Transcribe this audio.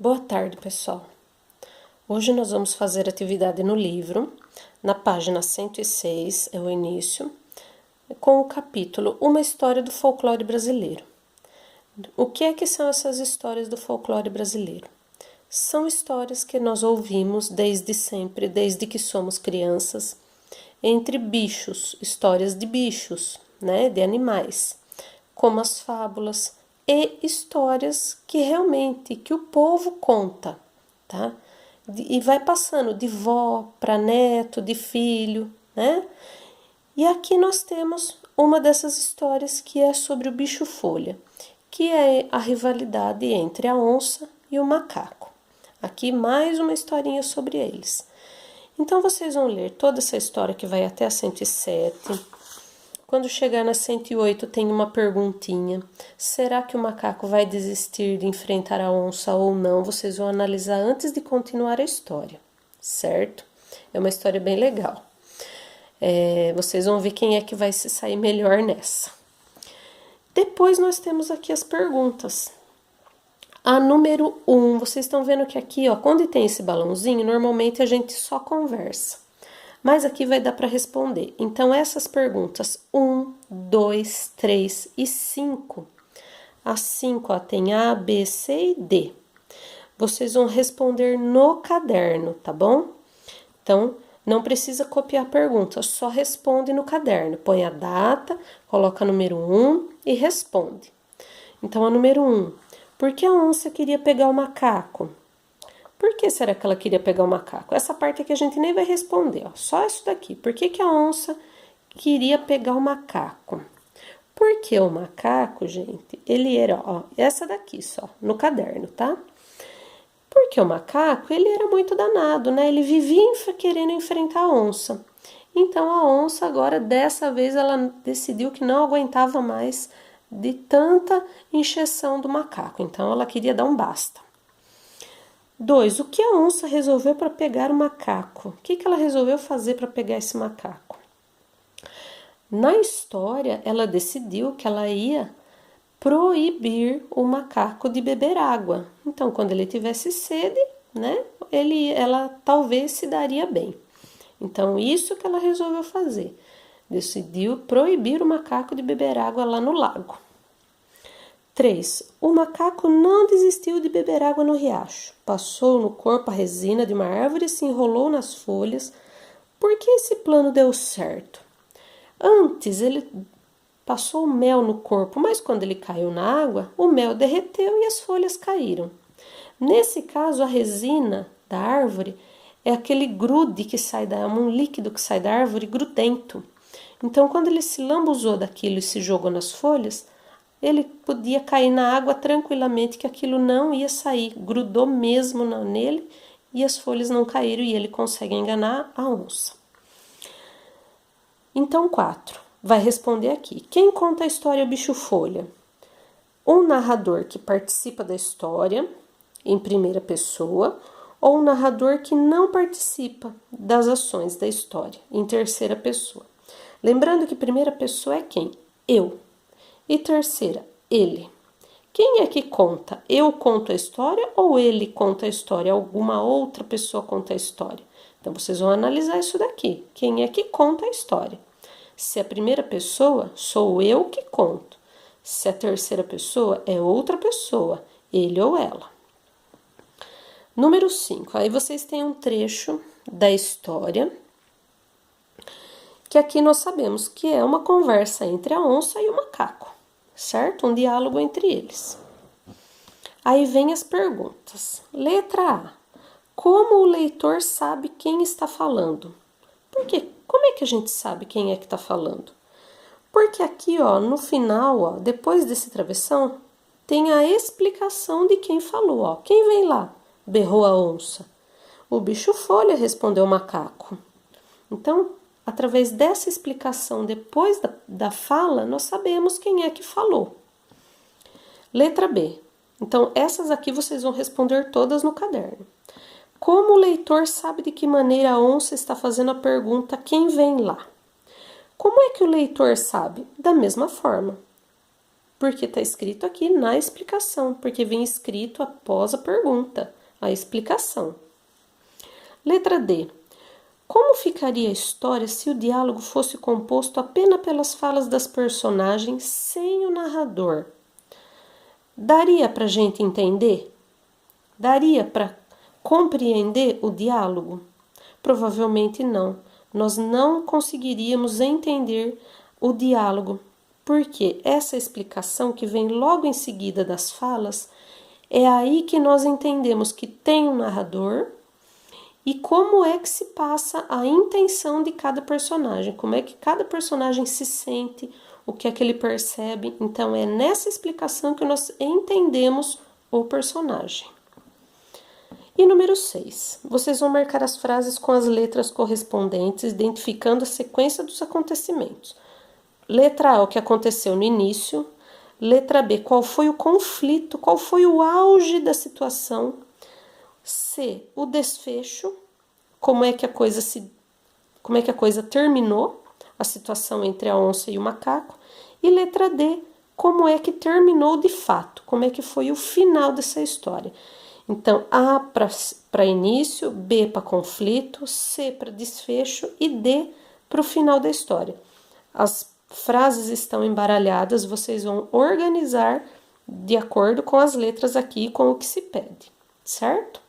Boa tarde, pessoal. Hoje nós vamos fazer atividade no livro, na página 106, é o início, com o capítulo Uma História do Folclore Brasileiro. O que é que são essas histórias do folclore brasileiro? São histórias que nós ouvimos desde sempre, desde que somos crianças, entre bichos, histórias de bichos, de animais, como as fábulas e histórias que realmente que o povo conta, tá? E vai passando de vó para neto, de filho, né? E aqui nós temos uma dessas histórias que é sobre o bicho-folha, que é a rivalidade entre a onça e o macaco. Aqui mais uma historinha sobre eles. Então vocês vão ler toda essa história que vai até a 107. Quando chegar na 108 tem uma perguntinha. Será que o macaco vai desistir de enfrentar a onça ou não? Vocês vão analisar antes de continuar a história, certo? É uma história bem legal. Vocês vão ver quem é que vai se sair melhor nessa. Depois nós temos aqui as perguntas. A número 1, vocês estão vendo que aqui, ó, quando tem esse balãozinho, normalmente a gente só conversa. Mas aqui vai dar para responder. Então, essas perguntas 1, 2, 3 e 5. A 5, ó, tem A, B, C e D. Vocês vão responder no caderno, tá bom? Então, não precisa copiar a pergunta, só responde no caderno. Põe a data, coloca número 1 e responde. Então, a número 1. Por que a onça queria pegar o macaco? Por que será que ela queria pegar o macaco? Essa parte aqui a gente nem vai responder, ó. Só isso daqui. Por que a onça queria pegar o macaco? Porque o macaco, gente, ele era, ó, essa daqui só, no caderno, tá? Porque o macaco, ele era muito danado, né? Ele vivia querendo enfrentar a onça. Então, a onça agora, dessa vez, ela decidiu que não aguentava mais de tanta encheção do macaco. Então, ela queria dar um basta. 2. O que a onça resolveu para pegar o macaco? O que ela resolveu fazer para pegar esse macaco? Na história, ela decidiu que ela ia proibir o macaco de beber água. Então, quando ele tivesse sede, né, ela talvez se daria bem. Então, isso que ela resolveu fazer. Decidiu proibir o macaco de beber água lá no lago. 3. O macaco não desistiu de beber água no riacho. Passou no corpo a resina de uma árvore e se enrolou nas folhas. Por que esse plano deu certo? Antes ele passou mel no corpo, mas quando ele caiu na água, o mel derreteu e as folhas caíram. Nesse caso, a resina da árvore é aquele grude que sai um líquido que sai da árvore grudento. Então, quando ele se lambuzou daquilo e se jogou nas folhas, ele podia cair na água tranquilamente, que aquilo não ia sair, grudou mesmo nele e as folhas não caíram e ele consegue enganar a onça. Então, 4. Vai responder aqui. Quem conta a história é o bicho-folha? Um narrador que participa da história em primeira pessoa ou um narrador que não participa das ações da história em terceira pessoa. Lembrando que primeira pessoa é quem? Eu. E terceira, ele. Quem é que conta? Eu conto a história ou ele conta a história? Alguma outra pessoa conta a história? Então, vocês vão analisar isso daqui. Quem é que conta a história? Se a primeira pessoa, sou eu que conto. Se a terceira pessoa, é outra pessoa, ele ou ela. Número 5. Aí vocês têm um trecho da história, que aqui nós sabemos que é uma conversa entre a onça e o macaco. Certo? Um diálogo entre eles. Aí vem as perguntas. Letra A. Como o leitor sabe quem está falando? Por quê? Como é que a gente sabe quem é que está falando? Porque aqui, ó, no final, ó, depois desse travessão, tem a explicação de quem falou, ó. Quem vem lá? Berrou a onça. O bicho-folha, respondeu o macaco. Então, através dessa explicação, depois da fala, nós sabemos quem é que falou. Letra B. Então, essas aqui vocês vão responder todas no caderno. Como o leitor sabe de que maneira a onça está fazendo a pergunta quem vem lá? Como é que o leitor sabe? Da mesma forma. Porque está escrito aqui na explicação, porque vem escrito após a pergunta, a explicação. Letra D. Como ficaria a história se o diálogo fosse composto apenas pelas falas das personagens sem o narrador? Daria para a gente entender? Daria para compreender o diálogo? Provavelmente não. Nós não conseguiríamos entender o diálogo, porque essa explicação que vem logo em seguida das falas, é aí que nós entendemos que tem um narrador e como é que se passa a intenção de cada personagem, como é que cada personagem se sente, o que é que ele percebe. Então é nessa explicação que nós entendemos o personagem. E número 6, vocês vão marcar as frases com as letras correspondentes, identificando a sequência dos acontecimentos. Letra A, o que aconteceu no início. Letra B, qual foi o conflito, qual foi o auge da situação. C, o desfecho, como é que a coisa terminou, a situação entre a onça e o macaco. E letra D, como é que terminou de fato, como é que foi o final dessa história. Então, A para início, B para conflito, C para desfecho e D para o final da história. As frases estão embaralhadas, vocês vão organizar de acordo com as letras aqui, com o que se pede, certo?